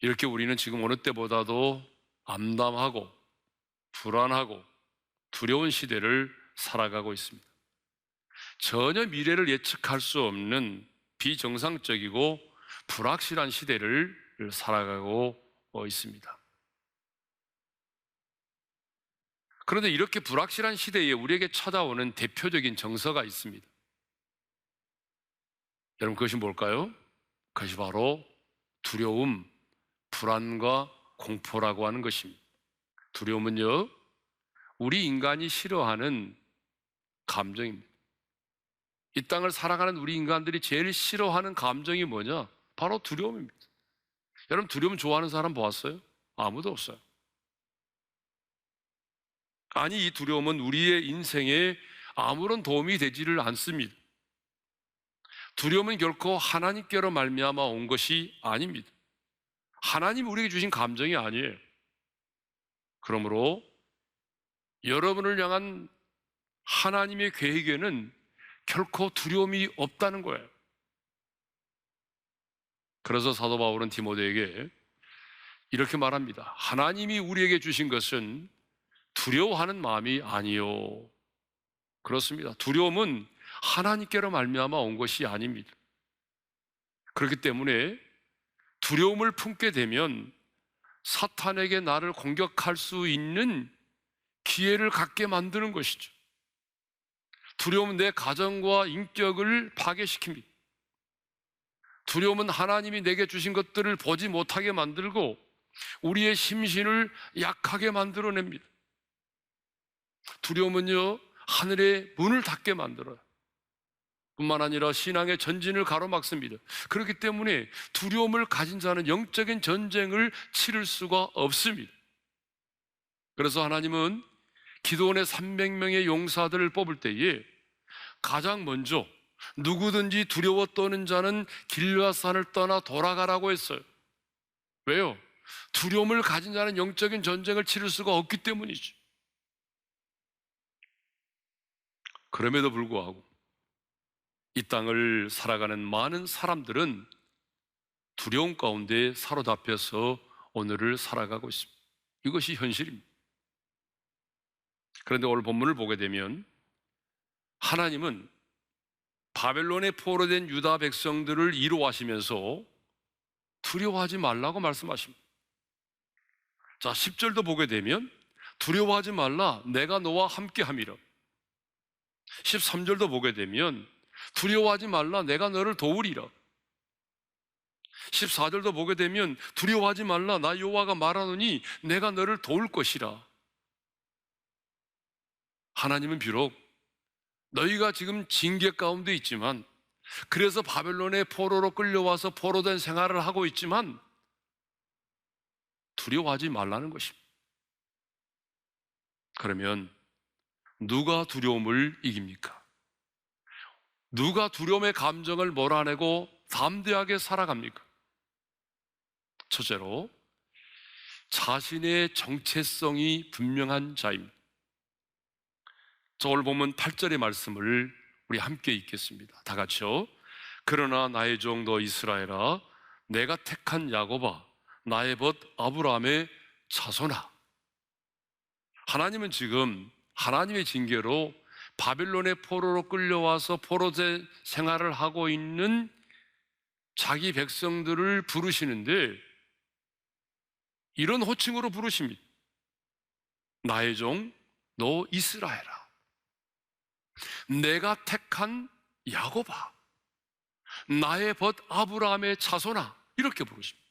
이렇게 우리는 지금 어느 때보다도 암담하고 불안하고 두려운 시대를 살아가고 있습니다. 전혀 미래를 예측할 수 없는 비정상적이고 불확실한 시대를 살아가고 있습니다. 그런데 이렇게 불확실한 시대에 우리에게 찾아오는 대표적인 정서가 있습니다. 여러분, 그것이 뭘까요? 그것이 바로 두려움, 불안과 공포라고 하는 것입니다. 두려움은요, 우리 인간이 싫어하는 감정입니다. 이 땅을 살아가는 우리 인간들이 제일 싫어하는 감정이 뭐냐? 바로 두려움입니다. 여러분, 두려움 좋아하는 사람 보았어요? 아무도 없어요. 아니, 이 두려움은 우리의 인생에 아무런 도움이 되지를 않습니다. 두려움은 결코 하나님께로 말미암아 온 것이 아닙니다. 하나님이 우리에게 주신 감정이 아니에요. 그러므로 여러분을 향한 하나님의 계획에는 결코 두려움이 없다는 거예요. 그래서 사도 바울은 디모데에게 이렇게 말합니다. 하나님이 우리에게 주신 것은 두려워하는 마음이 아니요. 그렇습니다. 두려움은 하나님께로 말미암아 온 것이 아닙니다. 그렇기 때문에 두려움을 품게 되면 사탄에게 나를 공격할 수 있는 기회를 갖게 만드는 것이죠. 두려움은 내 가정과 인격을 파괴시킵니다. 두려움은 하나님이 내게 주신 것들을 보지 못하게 만들고 우리의 심신을 약하게 만들어냅니다. 두려움은요, 하늘의 문을 닫게 만들어요. 뿐만 아니라 신앙의 전진을 가로막습니다. 그렇기 때문에 두려움을 가진 자는 영적인 전쟁을 치를 수가 없습니다. 그래서 하나님은 기드온의 300명의 용사들을 뽑을 때에 가장 먼저 누구든지 두려워 떠는 자는 길앗산을 떠나 돌아가라고 했어요. 왜요? 두려움을 가진 자는 영적인 전쟁을 치를 수가 없기 때문이죠. 그럼에도 불구하고 이 땅을 살아가는 많은 사람들은 두려움 가운데 사로잡혀서 오늘을 살아가고 있습니다. 이것이 현실입니다. 그런데 오늘 본문을 보게 되면 하나님은 바벨론에 포로된 유다 백성들을 위로하시면서 두려워하지 말라고 말씀하십니다. 자, 10절도 보게 되면 두려워하지 말라, 내가 너와 함께함이라. 13절도 보게 되면 두려워하지 말라, 내가 너를 도우리라. 14절도 보게 되면 두려워하지 말라, 나 여호와가 말하노니 내가 너를 도울 것이라. 하나님은 비록 너희가 지금 징계 가운데 있지만, 그래서 바벨론의 포로로 끌려와서 포로된 생활을 하고 있지만 두려워하지 말라는 것입니다. 그러면 누가 두려움을 이깁니까? 누가 두려움의 감정을 몰아내고 담대하게 살아갑니까? 첫째로, 자신의 정체성이 분명한 자입니다. 자, 오늘 보면 8절의 말씀을 우리 함께 읽겠습니다. 다 같이요. 그러나 나의 종 너 이스라엘아, 내가 택한 야곱아, 나의 벗 아브라함의 자손아. 하나님은 지금 하나님의 징계로 바빌론의 포로로 끌려와서 포로제 생활을 하고 있는 자기 백성들을 부르시는데 이런 호칭으로 부르십니다. 나의 종 너 이스라엘아, 내가 택한 야곱아, 나의 벗 아브라함의 자손아, 이렇게 부르십니다.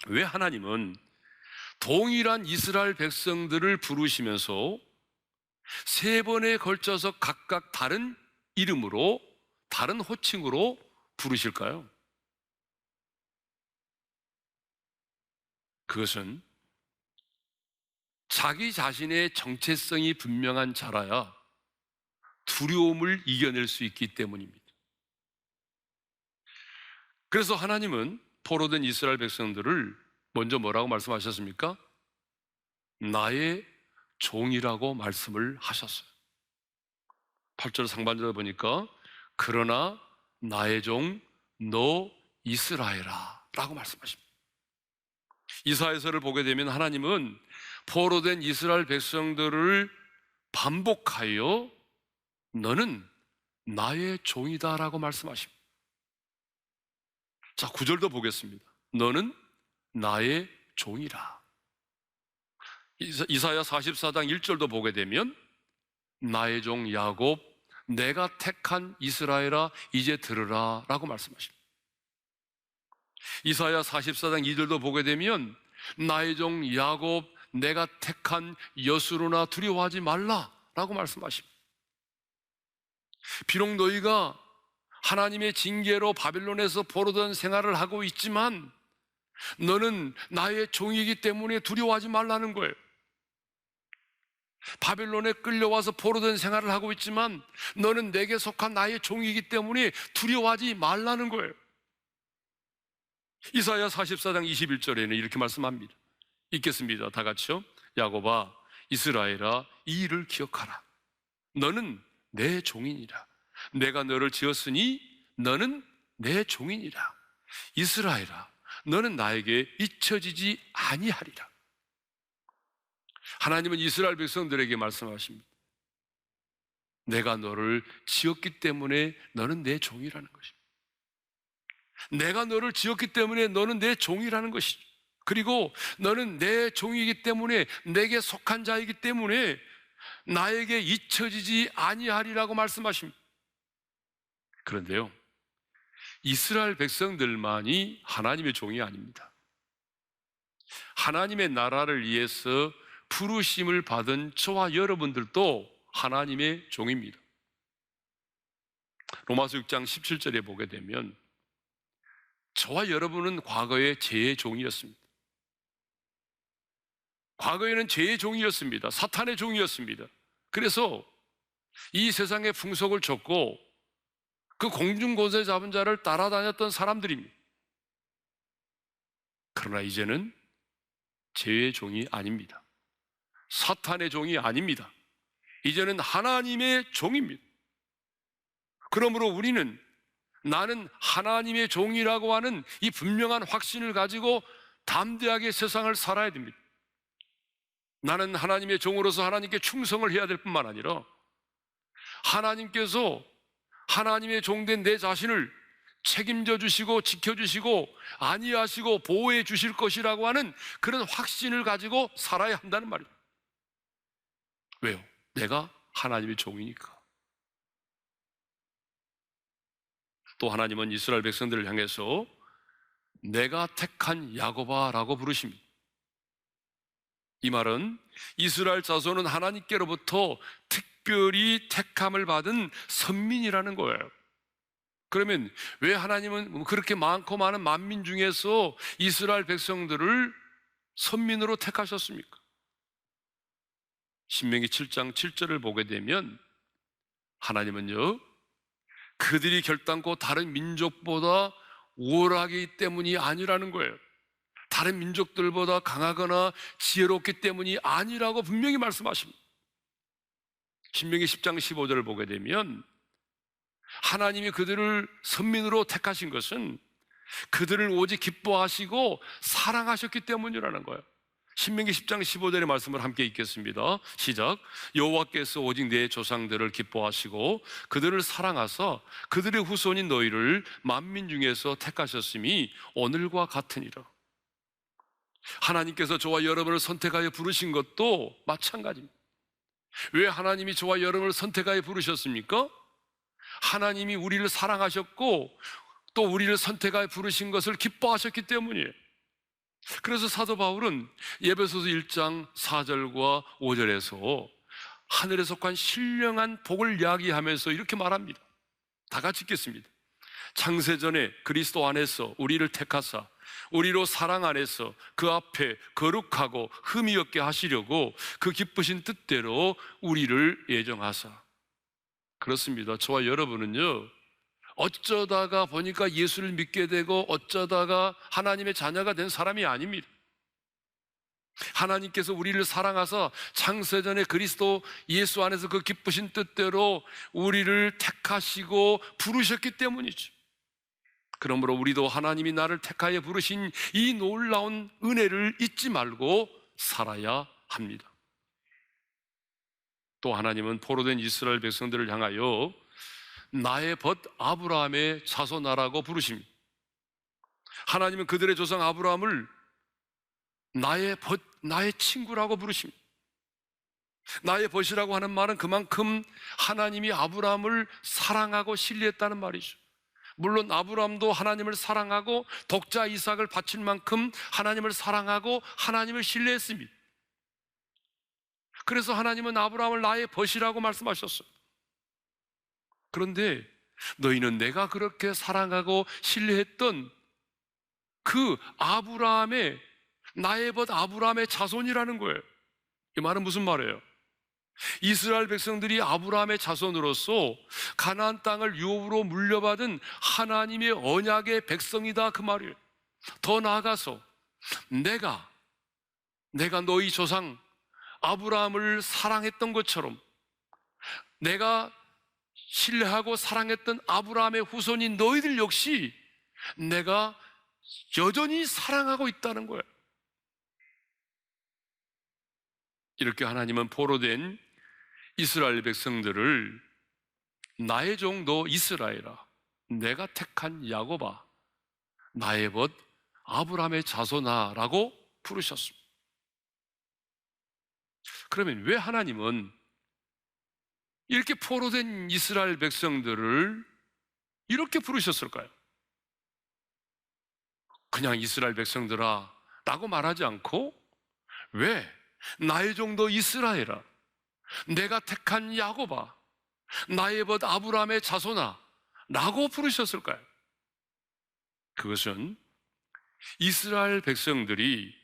왜 하나님은 동일한 이스라엘 백성들을 부르시면서 세 번에 걸쳐서 각각 다른 이름으로, 다른 호칭으로 부르실까요? 그것은 자기 자신의 정체성이 분명한 자라야 두려움을 이겨낼 수 있기 때문입니다. 그래서 하나님은 포로된 이스라엘 백성들을 먼저 뭐라고 말씀하셨습니까? 나의 종이라고 말씀을 하셨어요. 8절 상반절에 보니까 그러나 나의 종 너 이스라엘아. 라고 말씀하십니다. 이사야서를 보게 되면 하나님은 포로된 이스라엘 백성들을 반복하여 너는 나의 종이다 라고 말씀하십니다. 자, 9절도 보겠습니다. 너는 나의 종이라. 이사야 44장 1절도 보게 되면 나의 종 야곱, 내가 택한 이스라엘아 이제 들으라 라고 말씀하십니다. 이사야 44장 2절도 보게 되면 나의 종 야곱, 내가 택한 여수로나 두려워하지 말라 라고 말씀하십니다. 비록 너희가 하나님의 징계로 바빌론에서 포로된 생활을 하고 있지만 너는 나의 종이기 때문에 두려워하지 말라는 거예요. 바빌론에 끌려와서 포로된 생활을 하고 있지만 너는 내게 속한 나의 종이기 때문에 두려워하지 말라는 거예요. 이사야 44장 21절에는 이렇게 말씀합니다. 읽겠습니다. 다 같이요. 야곱아, 이스라엘아, 이 일을 기억하라. 너는 내 종이니라. 내가 너를 지었으니 너는 내 종이니라. 이스라엘아, 너는 나에게 잊혀지지 아니하리라. 하나님은 이스라엘 백성들에게 말씀하십니다. 내가 너를 지었기 때문에 너는 내 종이라는 것입니다. 내가 너를 지었기 때문에 너는 내 종이라는 것이죠. 그리고 너는 내 종이기 때문에 내게 속한 자이기 때문에 나에게 잊혀지지 아니하리라고 말씀하십니다. 그런데요, 이스라엘 백성들만이 하나님의 종이 아닙니다. 하나님의 나라를 위해서 부르심을 받은 저와 여러분들도 하나님의 종입니다. 로마서 6장 17절에 보게 되면 저와 여러분은 과거에 죄의 종이었습니다. 과거에는 죄의 종이었습니다. 사탄의 종이었습니다. 그래서 이 세상의 풍속을 쫓고 그 공중권세 잡은 자를 따라다녔던 사람들입니다. 그러나 이제는 죄의 종이 아닙니다. 사탄의 종이 아닙니다. 이제는 하나님의 종입니다. 그러므로 우리는 나는 하나님의 종이라고 하는 이 분명한 확신을 가지고 담대하게 세상을 살아야 됩니다. 나는 하나님의 종으로서 하나님께 충성을 해야 될 뿐만 아니라 하나님께서 하나님의 종된 내 자신을 책임져 주시고 지켜주시고 안위하시고 보호해 주실 것이라고 하는 그런 확신을 가지고 살아야 한다는 말입니다. 왜요? 내가 하나님의 종이니까. 또 하나님은 이스라엘 백성들을 향해서 내가 택한 야곱아라고 부르십니다. 이 말은 이스라엘 자손은 하나님께로부터 특별히 택함을 받은 선민이라는 거예요. 그러면 왜 하나님은 그렇게 많고 많은 만민 중에서 이스라엘 백성들을 선민으로 택하셨습니까? 신명기 7장 7절을 보게 되면 하나님은요, 그들이 결단코 다른 민족보다 우월하기 때문이 아니라는 거예요. 다른 민족들보다 강하거나 지혜롭기 때문이 아니라고 분명히 말씀하십니다. 신명기 10장 15절을 보게 되면 하나님이 그들을 선민으로 택하신 것은 그들을 오직 기뻐하시고 사랑하셨기 때문이라는 거예요. 신명기 10장 15절의 말씀을 함께 읽겠습니다. 시작. 여호와께서 오직 내 조상들을 기뻐하시고 그들을 사랑하사 그들의 후손인 너희를 만민 중에서 택하셨음이 오늘과 같으니라. 하나님께서 저와 여러분을 선택하여 부르신 것도 마찬가지입니다. 왜 하나님이 저와 여러분을 선택하여 부르셨습니까? 하나님이 우리를 사랑하셨고 또 우리를 선택하여 부르신 것을 기뻐하셨기 때문이에요. 그래서 사도 바울은 에베소서 1장 4절과 5절에서 하늘에 속한 신령한 복을 이야기하면서 이렇게 말합니다. 다 같이 읽겠습니다. 창세전에 그리스도 안에서 우리를 택하사 우리로 사랑 안에서 그 앞에 거룩하고 흠이 없게 하시려고 그 기쁘신 뜻대로 우리를 예정하사. 그렇습니다. 저와 여러분은요, 어쩌다가 보니까 예수를 믿게 되고 어쩌다가 하나님의 자녀가 된 사람이 아닙니다. 하나님께서 우리를 사랑하사 창세전에 그리스도 예수 안에서 그 기쁘신 뜻대로 우리를 택하시고 부르셨기 때문이죠. 그러므로 우리도 하나님이 나를 택하여 부르신 이 놀라운 은혜를 잊지 말고 살아야 합니다. 또 하나님은 포로된 이스라엘 백성들을 향하여 나의 벗 아브라함의 자손아라고 부르십니다. 하나님은 그들의 조상 아브라함을 나의 벗, 나의 친구라고 부르십니다. 나의 벗이라고 하는 말은 그만큼 하나님이 아브라함을 사랑하고 신뢰했다는 말이죠. 물론 아브라함도 하나님을 사랑하고 독자 이삭을 바칠 만큼 하나님을 사랑하고 하나님을 신뢰했습니다. 그래서 하나님은 아브라함을 나의 벗이라고 말씀하셨어요. 그런데 너희는 내가 그렇게 사랑하고 신뢰했던 그 아브라함의, 나의 벗 아브라함의 자손이라는 거예요. 이 말은 무슨 말이에요? 이스라엘 백성들이 아브라함의 자손으로서 가나안 땅을 유업으로 물려받은 하나님의 언약의 백성이다, 그 말이에요. 더 나아가서 내가 너희 조상 아브라함을 사랑했던 것처럼, 내가 신뢰하고 사랑했던 아브라함의 후손인 너희들 역시 내가 여전히 사랑하고 있다는 거예요. 이렇게 하나님은 포로된 이스라엘 백성들을 나의 종 너 이스라엘아, 내가 택한 야곱아, 나의 벗 아브라함의 자손아 라고 부르셨습니다. 그러면 왜 하나님은 이렇게 포로된 이스라엘 백성들을 이렇게 부르셨을까요? 그냥 이스라엘 백성들아 라고 말하지 않고 왜 나의 종도 이스라엘아, 내가 택한 야곱아, 나의 벗 아브라함의 자손아 라고 부르셨을까요? 그것은 이스라엘 백성들이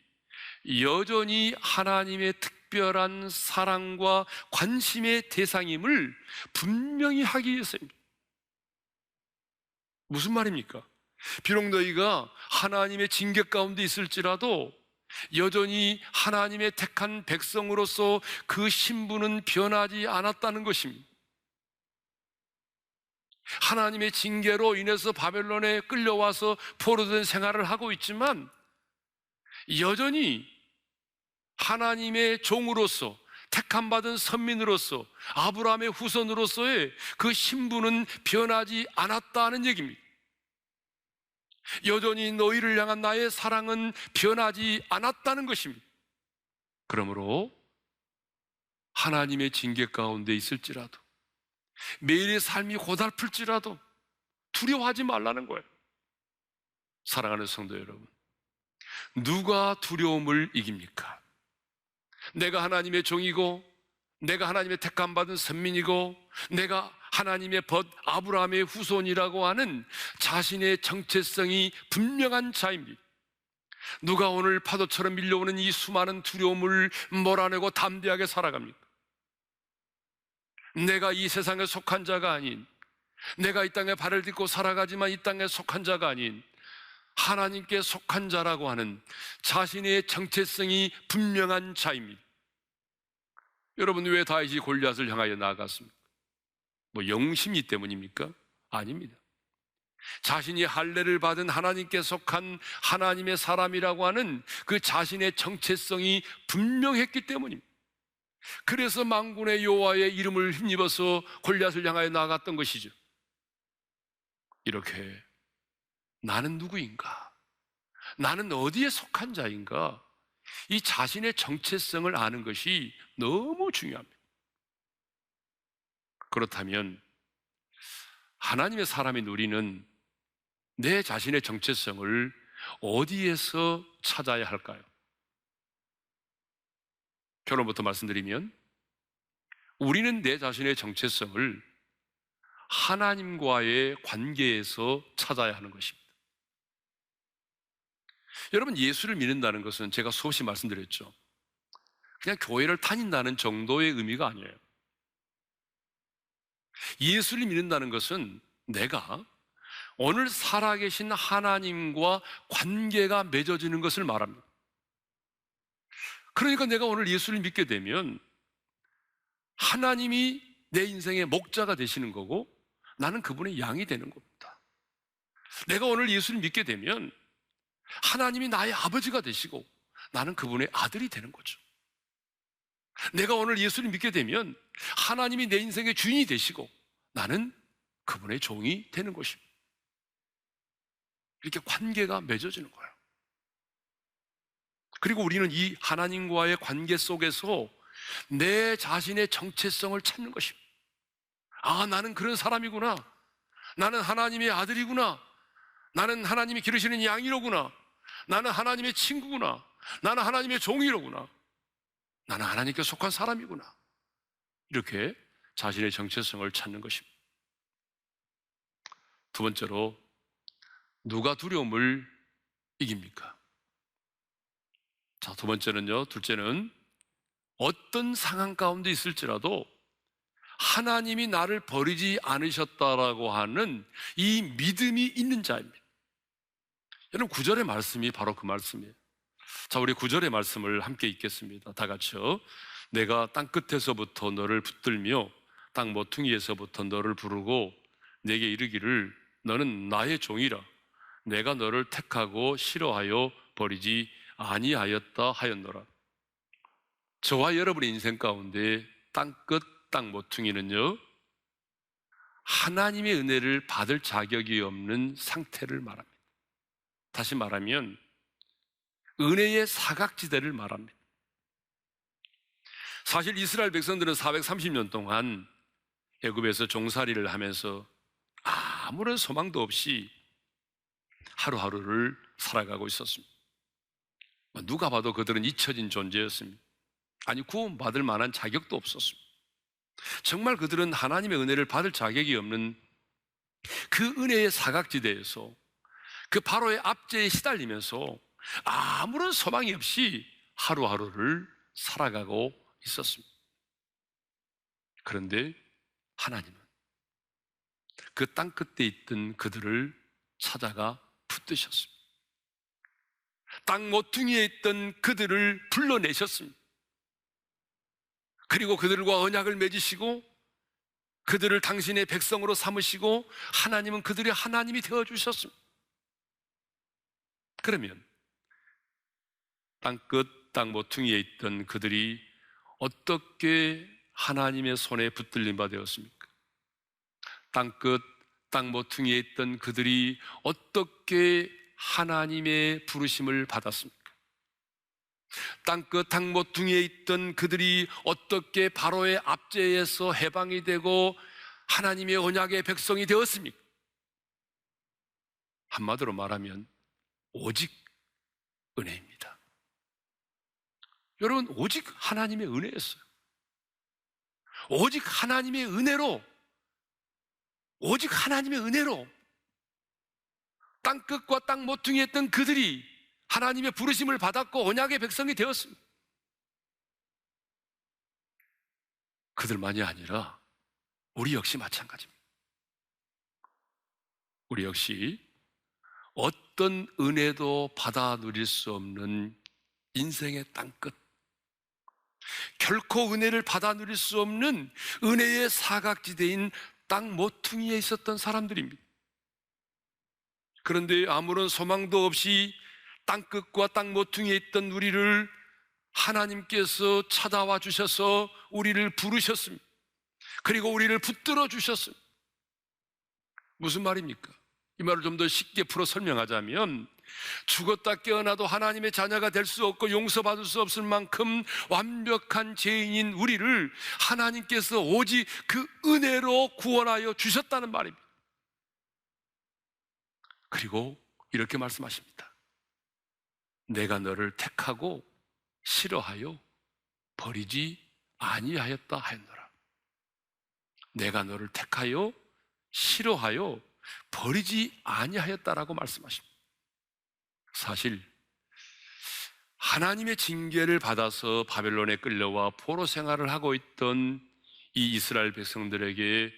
여전히 하나님의 특별한 사랑과 관심의 대상임을 분명히 하기 위해서입니다. 무슨 말입니까? 비록 너희가 하나님의 징계 가운데 있을지라도 여전히 하나님의 택한 백성으로서 그 신분은 변하지 않았다는 것입니다. 하나님의 징계로 인해서 바벨론에 끌려와서 포로된 생활을 하고 있지만 여전히 하나님의 종으로서, 택함받은 선민으로서, 아브라함의 후손으로서의 그 신분은 변하지 않았다는 얘기입니다. 여전히 너희를 향한 나의 사랑은 변하지 않았다는 것입니다. 그러므로 하나님의 징계 가운데 있을지라도, 매일의 삶이 고달플지라도 두려워하지 말라는 거예요. 사랑하는 성도 여러분, 누가 두려움을 이깁니까? 내가 하나님의 종이고, 내가 하나님의 택함받은 선민이고, 내가 하나님의 벗 아브라함의 후손이라고 하는 자신의 정체성이 분명한 자입니다. 누가 오늘 파도처럼 밀려오는 이 수많은 두려움을 몰아내고 담대하게 살아갑니까? 내가 이 세상에 속한 자가 아닌, 내가 이 땅에 발을 딛고 살아가지만 이 땅에 속한 자가 아닌 하나님께 속한 자라고 하는 자신의 정체성이 분명한 자입니다. 여러분, 왜 다윗이 골리앗을 향하여 나아갔습니까? 뭐 영심이 때문입니까? 아닙니다. 자신이 할례를 받은 하나님께 속한 하나님의 사람이라고 하는 그 자신의 정체성이 분명했기 때문입니다. 그래서 만군의 여호와의 이름을 힘입어서 골리앗을 향하여 나아갔던 것이죠. 이렇게 나는 누구인가? 나는 어디에 속한 자인가? 이 자신의 정체성을 아는 것이 너무 중요합니다. 그렇다면 하나님의 사람인 우리는 내 자신의 정체성을 어디에서 찾아야 할까요? 결론부터 말씀드리면 우리는 내 자신의 정체성을 하나님과의 관계에서 찾아야 하는 것입니다. 여러분, 예수를 믿는다는 것은 제가 수없이 말씀드렸죠. 그냥 교회를 다닌다는 정도의 의미가 아니에요. 예수를 믿는다는 것은 내가 오늘 살아계신 하나님과 관계가 맺어지는 것을 말합니다. 그러니까 내가 오늘 예수를 믿게 되면 하나님이 내 인생의 목자가 되시는 거고 나는 그분의 양이 되는 겁니다. 내가 오늘 예수를 믿게 되면 하나님이 나의 아버지가 되시고 나는 그분의 아들이 되는 거죠. 내가 오늘 예수를 믿게 되면 하나님이 내 인생의 주인이 되시고 나는 그분의 종이 되는 것입니다. 이렇게 관계가 맺어지는 거예요. 그리고 우리는 이 하나님과의 관계 속에서 내 자신의 정체성을 찾는 것입니다. 아, 나는 그런 사람이구나. 나는 하나님의 아들이구나. 나는 하나님이 기르시는 양이로구나. 나는 하나님의 친구구나. 나는 하나님의 종이로구나. 나는 하나님께 속한 사람이구나. 이렇게 자신의 정체성을 찾는 것입니다. 두 번째로, 누가 두려움을 이깁니까? 자, 두 번째는요, 둘째는 어떤 상황 가운데 있을지라도 하나님이 나를 버리지 않으셨다라고 하는 이 믿음이 있는 자입니다. 여러분, 9절의 말씀이 바로 그 말씀이에요. 자, 우리 9절의 말씀을 함께 읽겠습니다. 다 같이요. 내가 땅끝에서부터 너를 붙들며 땅 모퉁이에서부터 너를 부르고 내게 이르기를 너는 나의 종이라. 내가 너를 택하고 싫어하여 버리지 아니하였다 하였노라. 저와 여러분의 인생 가운데 땅끝, 땅 모퉁이는요, 하나님의 은혜를 받을 자격이 없는 상태를 말합니다. 다시 말하면 은혜의 사각지대를 말합니다. 사실 이스라엘 백성들은 430년 동안 애굽에서 종살이를 하면서 아무런 소망도 없이 하루하루를 살아가고 있었습니다. 누가 봐도 그들은 잊혀진 존재였습니다. 아니, 구원받을 만한 자격도 없었습니다. 정말 그들은 하나님의 은혜를 받을 자격이 없는 그 은혜의 사각지대에서 그 바로의 압제에 시달리면서 아무런 소망이 없이 하루하루를 살아가고 있었습니다. 그런데 하나님은 그 땅 끝에 있던 그들을 찾아가 붙드셨습니다. 땅 모퉁이에 있던 그들을 불러내셨습니다. 그리고 그들과 언약을 맺으시고 그들을 당신의 백성으로 삼으시고 하나님은 그들의 하나님이 되어주셨습니다. 그러면 땅끝, 땅 모퉁이에 있던 그들이 어떻게 하나님의 손에 붙들림 바 되었습니까? 땅끝, 땅 모퉁이에 있던 그들이 어떻게 하나님의 부르심을 받았습니까? 땅끝, 땅 모퉁이에 있던 그들이 어떻게 바로의 압제에서 해방이 되고 하나님의 언약의 백성이 되었습니까? 한마디로 말하면 오직 은혜입니다. 여러분, 오직 하나님의 은혜였어요. 오직 하나님의 은혜로, 오직 하나님의 은혜로 땅끝과 땅 모퉁이에 있던 그들이 하나님의 부르심을 받았고 언약의 백성이 되었습니다. 그들만이 아니라 우리 역시 마찬가지입니다. 우리 역시 어떤 은혜도 받아 누릴 수 없는 인생의 땅끝, 결코 은혜를 받아 누릴 수 없는 은혜의 사각지대인 땅 모퉁이에 있었던 사람들입니다. 그런데 아무런 소망도 없이 땅끝과 땅 모퉁이에 있던 우리를 하나님께서 찾아와 주셔서 우리를 부르셨습니다. 그리고 우리를 붙들어 주셨습니다. 무슨 말입니까? 이 말을 좀 더 쉽게 풀어 설명하자면 죽었다 깨어나도 하나님의 자녀가 될 수 없고 용서받을 수 없을 만큼 완벽한 죄인인 우리를 하나님께서 오직 그 은혜로 구원하여 주셨다는 말입니다. 그리고 이렇게 말씀하십니다. 내가 너를 택하고 싫어하여 버리지 아니하였다 하였노라. 내가 너를 택하여 싫어하여 버리지 아니하였다라고 말씀하십니다. 사실 하나님의 징계를 받아서 바벨론에 끌려와 포로 생활을 하고 있던 이 이스라엘 백성들에게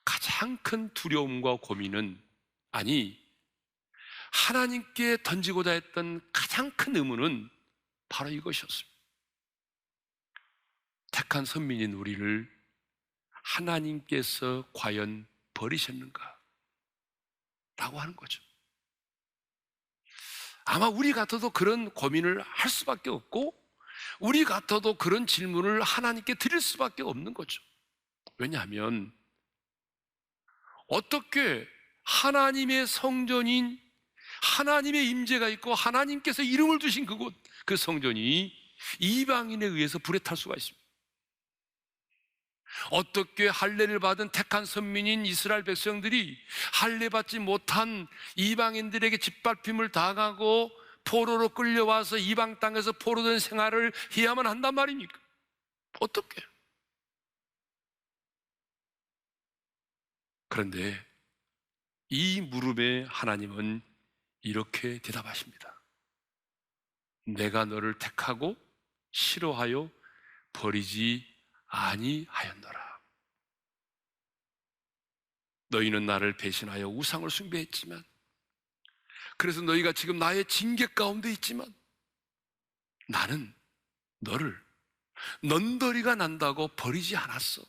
가장 큰 두려움과 고민은, 아니, 하나님께 던지고자 했던 가장 큰 의문은 바로 이것이었습니다. 택한 선민인 우리를 하나님께서 과연 버리셨는가? 라고 하는 거죠. 아마 우리 같아도 그런 고민을 할 수밖에 없고, 우리 같아도 그런 질문을 하나님께 드릴 수밖에 없는 거죠. 왜냐하면 어떻게 하나님의 성전인, 하나님의 임재가 있고 하나님께서 이름을 두신 그곳, 그 성전이 이방인에 의해서 불에 탈 수가 있습니다. 어떻게 할례를 받은 택한 선민인 이스라엘 백성들이 할례 받지 못한 이방인들에게 짓밟힘을 당하고 포로로 끌려와서 이방 땅에서 포로된 생활을 해야만 한단 말입니까? 어떻게? 그런데 이 물음에 하나님은 이렇게 대답하십니다. 내가 너를 택하고 싫어하여 버리지 아니하였노라. 너희는 나를 배신하여 우상을 숭배했지만, 그래서 너희가 지금 나의 징계 가운데 있지만, 나는 너를 넌더리가 난다고 버리지 않았어.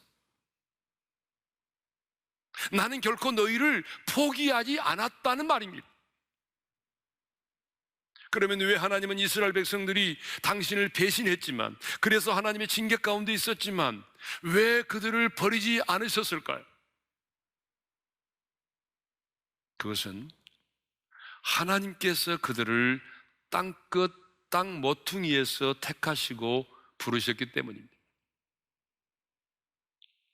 나는 결코 너희를 포기하지 않았다는 말입니다. 그러면 왜 하나님은 이스라엘 백성들이 당신을 배신했지만, 그래서 하나님의 징계 가운데 있었지만 왜 그들을 버리지 않으셨을까요? 그것은 하나님께서 그들을 땅끝 땅 모퉁이에서 택하시고 부르셨기 때문입니다.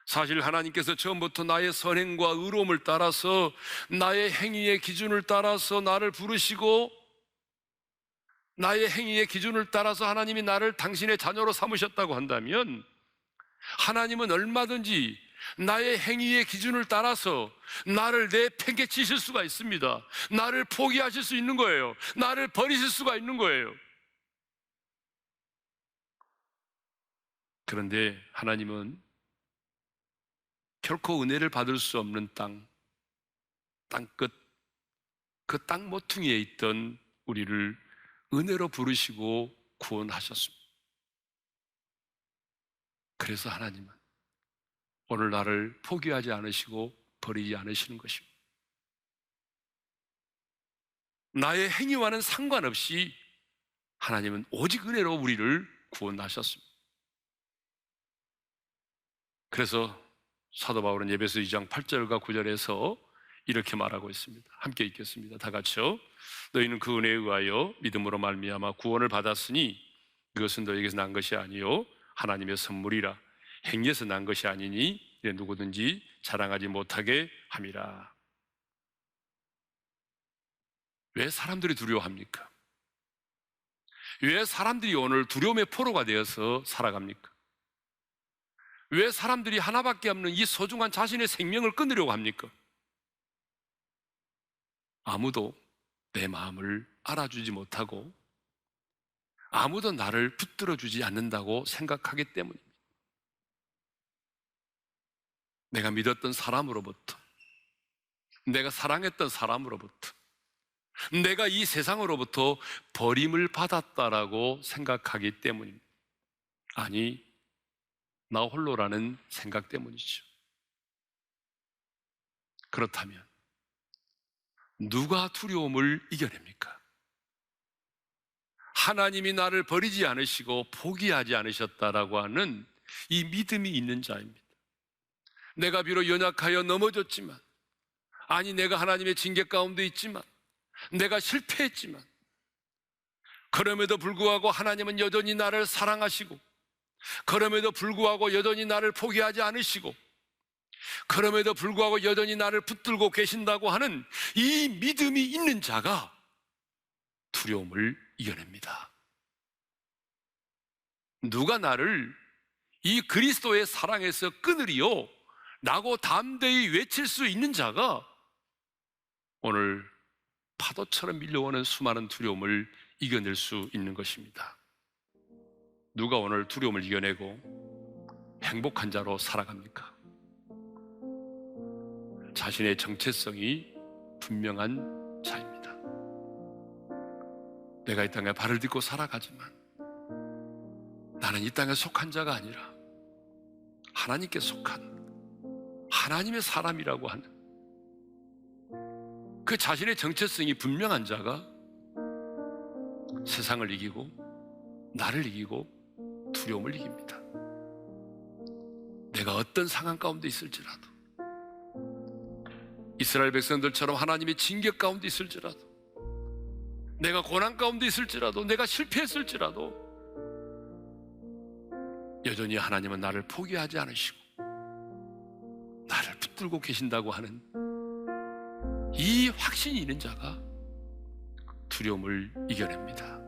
사실 하나님께서 처음부터 나의 선행과 의로움을 따라서, 나의 행위의 기준을 따라서 나를 부르시고, 나의 행위의 기준을 따라서 하나님이 나를 당신의 자녀로 삼으셨다고 한다면, 하나님은 얼마든지 나의 행위의 기준을 따라서 나를 내팽개치실 수가 있습니다. 나를 포기하실 수 있는 거예요. 나를 버리실 수가 있는 거예요. 그런데 하나님은 결코 은혜를 받을 수 없는 땅끝, 그 땅 모퉁이에 있던 우리를 은혜로 부르시고 구원하셨습니다. 그래서 하나님은 오늘 나를 포기하지 않으시고 버리지 않으시는 것입니다. 나의 행위와는 상관없이 하나님은 오직 은혜로 우리를 구원하셨습니다. 그래서 사도 바울은 에베소 2장 8절과 9절에서 이렇게 말하고 있습니다. 함께 읽겠습니다. 다 같이요. 너희는 그 은혜에 의하여 믿음으로 말미암아 구원을 받았으니 이것은 너희에게서 난 것이 아니요 하나님의 선물이라. 행위에서 난 것이 아니니 이에 누구든지 자랑하지 못하게 함이라. 왜 사람들이 두려워합니까? 왜 사람들이 오늘 두려움의 포로가 되어서 살아갑니까? 왜 사람들이 하나밖에 없는 이 소중한 자신의 생명을 끊으려고 합니까? 아무도 내 마음을 알아주지 못하고 아무도 나를 붙들어주지 않는다고 생각하기 때문입니다. 내가 믿었던 사람으로부터, 내가 사랑했던 사람으로부터, 내가 이 세상으로부터 버림을 받았다라고 생각하기 때문입니다. 아니, 나 홀로라는 생각 때문이죠. 그렇다면 누가 두려움을 이겨냅니까? 하나님이 나를 버리지 않으시고 포기하지 않으셨다라고 하는 이 믿음이 있는 자입니다. 내가 비록 연약하여 넘어졌지만, 아니 내가 하나님의 징계 가운데 있지만, 내가 실패했지만, 그럼에도 불구하고 하나님은 여전히 나를 사랑하시고, 그럼에도 불구하고 여전히 나를 포기하지 않으시고, 그럼에도 불구하고 여전히 나를 붙들고 계신다고 하는 이 믿음이 있는 자가 두려움을 이겨냅니다. 누가 나를 이 그리스도의 사랑에서 끊으리요? 라고 담대히 외칠 수 있는 자가 오늘 파도처럼 밀려오는 수많은 두려움을 이겨낼 수 있는 것입니다. 누가 오늘 두려움을 이겨내고 행복한 자로 살아갑니까? 자신의 정체성이 분명한 자입니다. 내가 이 땅에 발을 딛고 살아가지만 나는 이 땅에 속한 자가 아니라 하나님께 속한 하나님의 사람이라고 하는 그 자신의 정체성이 분명한 자가 세상을 이기고 나를 이기고 두려움을 이깁니다. 내가 어떤 상황 가운데 있을지라도, 이스라엘 백성들처럼 하나님의 징계 가운데 있을지라도, 내가 고난 가운데 있을지라도, 내가 실패했을지라도 여전히 하나님은 나를 포기하지 않으시고 나를 붙들고 계신다고 하는 이 확신이 있는 자가 두려움을 이겨냅니다.